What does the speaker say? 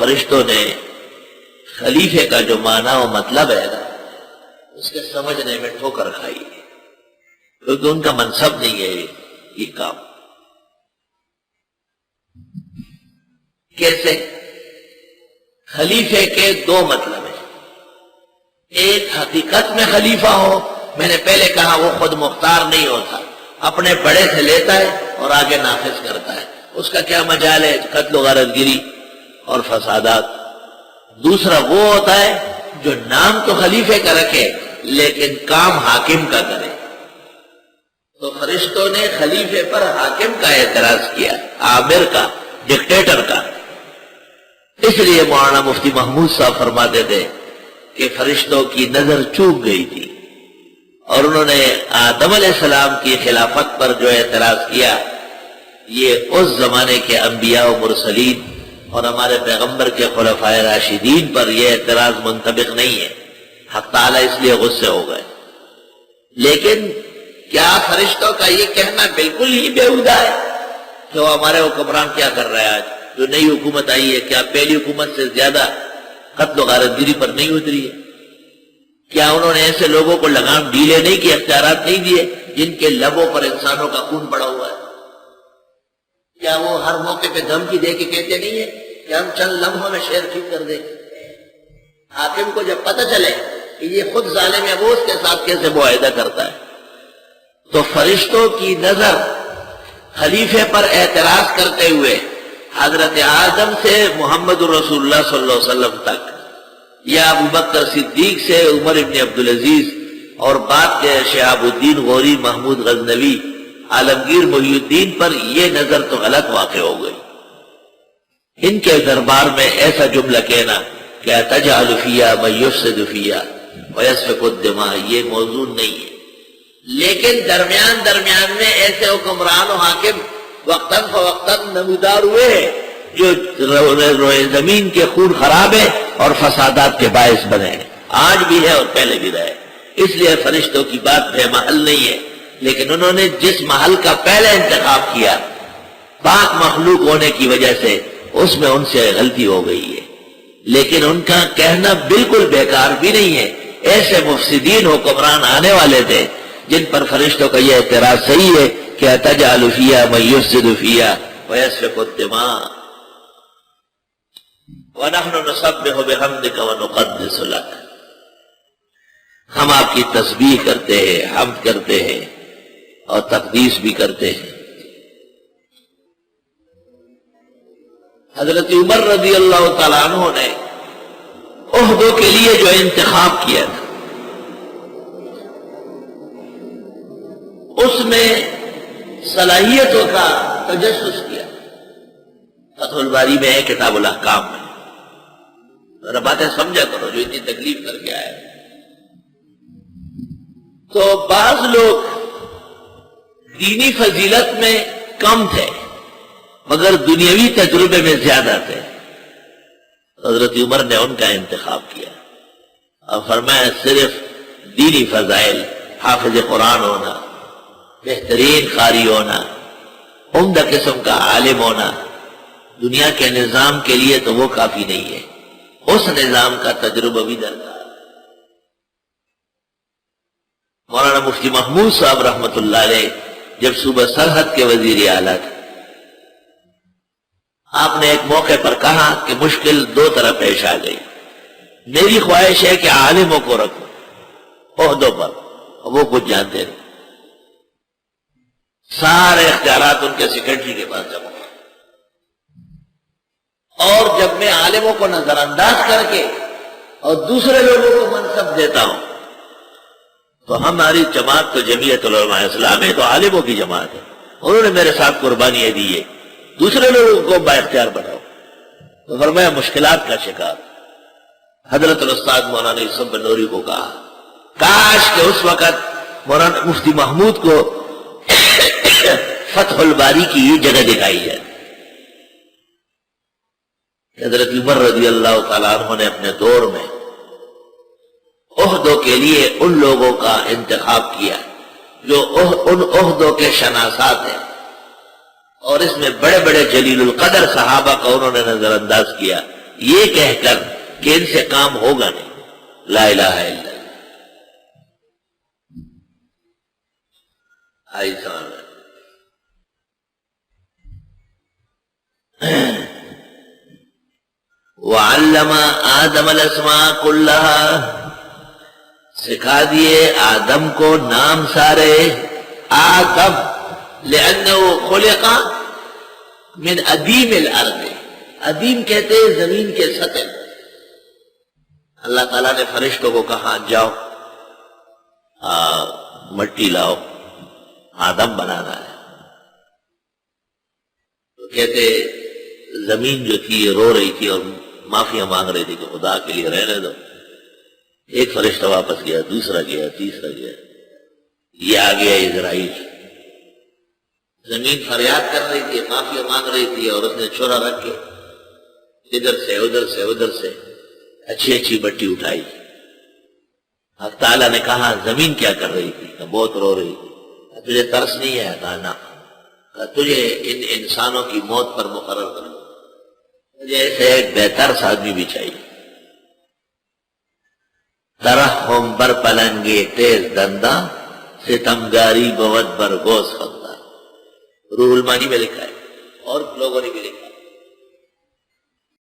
فرشتوں نے خلیفے کا جو معنی و مطلب ہے نا اس کے سمجھنے میں ٹھوکر کھائی ہے، کیونکہ ان کا منصب نہیں ہے یہ کام۔ کیسے؟ خلیفے کے دو مطلب ہیں، ایک حقیقت میں خلیفہ ہو، میں نے پہلے کہا وہ خود مختار نہیں ہوتا، اپنے بڑے سے لیتا ہے اور آگے نافذ کرتا ہے، اس کا کیا مجال ہے قتل و غارت گری اور فسادات۔ دوسرا وہ ہوتا ہے جو نام تو خلیفے کا رکھے لیکن کام حاکم کا کرے۔ تو فرشتوں نے خلیفے پر حاکم کا اعتراض کیا، آمر کا، ڈکٹیٹر کا۔ اس لیے مولانا مفتی محمود صاحب فرماتے تھے کہ فرشتوں کی نظر چوک گئی تھی اور انہوں نے آدم علیہ السلام کی خلافت پر جو اعتراض کیا، یہ اس زمانے کے انبیاء و مرسلین اور ہمارے پیغمبر کے خلفائے راشدین پر یہ اعتراض منطبق نہیں ہے۔ حق تعالیٰ اس لیے غصے ہو گئے۔ لیکن کیا فرشتوں کا یہ کہنا بالکل ہی بیہودہ ہے کہ وہ ہمارے حکمران کیا کر رہا ہے؟ آج جو نئی حکومت آئی ہے کیا پہلی حکومت سے زیادہ قتل و غارت گری پر نہیں اتری ہے؟ کیا انہوں نے ایسے لوگوں کو لگام ڈھیلے نہیں کیے، اختیارات نہیں دیے جن کے لبوں پر انسانوں کا خون پڑا ہوا ہے؟ کیا وہ ہر موقع پہ دھمکی دے کے کہتے نہیں ہیں کہ ہم چند لمحوں میں شہر ٹھیک کر دیں؟ حاکم کو جب پتہ چلے کہ یہ خود ظالم ہے، وہ اس کے ساتھ کیسے معاہدہ کرتا ہے؟ تو فرشتوں کی نظر خلیفے پر اعتراض کرتے ہوئے حضرت آدم سے محمد رسول اللہ صلی اللہ علیہ وسلم تک، یا ابو بکر صدیق سے عمر ابن عبدالعزیز، اور بعد کے شہاب الدین غوری، محمود غزنوی، عالمگیر محی الدین پر یہ نظر تو غلط واقع ہو گئی۔ ان کے دربار میں ایسا جملہ کہنا کہ تجعل فیہا من یفسد فیہا ویسفک الدماء یہ موضوع نہیں ہے۔ لیکن درمیان میں ایسے حکمران و حاکم وقتاً فوقتاً نمودار ہوئے ہیں جو روئے زمین کے خون خراب ہے اور فسادات کے باعث بنے ہیں، آج بھی ہے اور پہلے بھی رہے۔ اس لیے فرشتوں کی بات بے محل نہیں ہے، لیکن انہوں نے جس محل کا پہلے انتخاب کیا پاک مخلوق ہونے کی وجہ سے، اس میں ان سے غلطی ہو گئی ہے۔ لیکن ان کا کہنا بالکل بیکار بھی نہیں ہے، ایسے مفسدین حکمران آنے والے تھے جن پر فرشتوں کا یہ اعتراض صحیح ہے کہ تجعل فیہا من یفسد فیہا ویسفک الدماء وَنَحْنُ نُسَبِّحُ بِحَمْدِكَ وَنُقَدِّسُ لَكَ، ہم آپ کی تسبیح کرتے ہیں، حمد کرتے ہیں اور تقدیس بھی کرتے ہیں۔ حضرت عمر رضی اللہ تعالیٰ عنہ نے عہدوں کے لیے جو انتخاب کیا تھا اس میں صلاحیتوں کا تجسس کیا۔ فتح الباری میں ہے، کتاب الاحکام میں، ذرا باتیں سمجھا کرو جو اتنی تکلیف کر کے آئے۔ تو بعض لوگ دینی فضیلت میں کم تھے مگر دنیاوی تجربے میں زیادہ تھے، حضرت عمر نے ان کا انتخاب کیا اور فرمایا صرف دینی فضائل، حافظ قرآن ہونا، بہترین قاری ہونا، عمدہ قسم کا عالم ہونا، دنیا کے نظام کے لیے تو وہ کافی نہیں ہے، اس نظام کا تجربہ بھی درکار۔ مولانا مفتی محمود صاحب رحمت اللہ علیہ جب صوبہ سرحد کے وزیر اعلیٰ تھے، آپ نے ایک موقع پر کہا کہ مشکل دو طرح پیش آ گئی، میری خواہش ہے کہ عالموں کو رکھو عہدوں پر، وہ کچھ جانتے نہیں، سارے اختیارات ان کے سیکرٹری کے پاس جمع، اور جب میں عالموں کو نظر انداز کر کے اور دوسرے لوگوں کو منصب دیتا ہوں تو ہماری جماعت تو جمعیت علماء اسلام ہے، تو عالموں کی جماعت ہے، انہوں نے میرے ساتھ قربانیاں دی ہے، دوسرے لوگوں کو با اختیار بناؤ۔ تو فرمایا مشکلات کا شکار حضرت الاستاذ مولانا یوسف بن نوری کو کہا کاش کہ اس وقت مولانا مفتی محمود کو فتح الباری کی یہ جگہ دکھائی جائے۔ حضرت عمر رضی اللہ تعالیٰ عنہ نے اپنے دور میں عہدوں کے لیے ان لوگوں کا انتخاب کیا جو ان عہدوں کے شناسات ہیں، اور اس میں بڑے بڑے جلیل القدر صحابہ کا انہوں نے نظر انداز کیا۔ یہ کہہ کر کہ ان سے کام ہوگا نہیں. لا الہ الا اللہ. آئی سمجھ. وعلم آدم الاسماء كلها، سکھا دیے آدم کو نام سارے. آدم لأنه خلق من ادیم الارض، ادیم کہتے ہیں زمین کے سطح. اللہ تعالیٰ نے فرشتوں کو کہا جاؤ مٹی لاؤ، آدم بنانا ہے. تو کہتے زمین جو تھی یہ رو رہی تھی اور معافیاں مانگ رہی تھی کہ خدا کے لیے رہنے دو. ایک فرشتہ واپس گیا، دوسرا گیا، تیسرا گیا، یہ آ گیا اسرائیل. زمین فریاد کر رہی تھی، معافیاں مانگ رہی تھی، اور اس نے چھوڑا رکھ کے ادھر سے ادھر سے ادھر سے اچھی اچھی مٹی اٹھائی. حق تعالیٰ نے کہا زمین کیا کر رہی تھی؟ کہ بہت رو رہی تھی. تجھے ترس نہیں ہے؟ کہا نہ. تجھے ان انسانوں کی موت پر مقرر کر لو، مجھے ایسے ایک بے ترس آدمی بھی چاہیے. ترحم بر پلنگے تیز دندہ، ستمگاری بود بر گوز خندہ. روح المانی میں لکھا ہے اور لوگوں نے بھی لکھا ہے.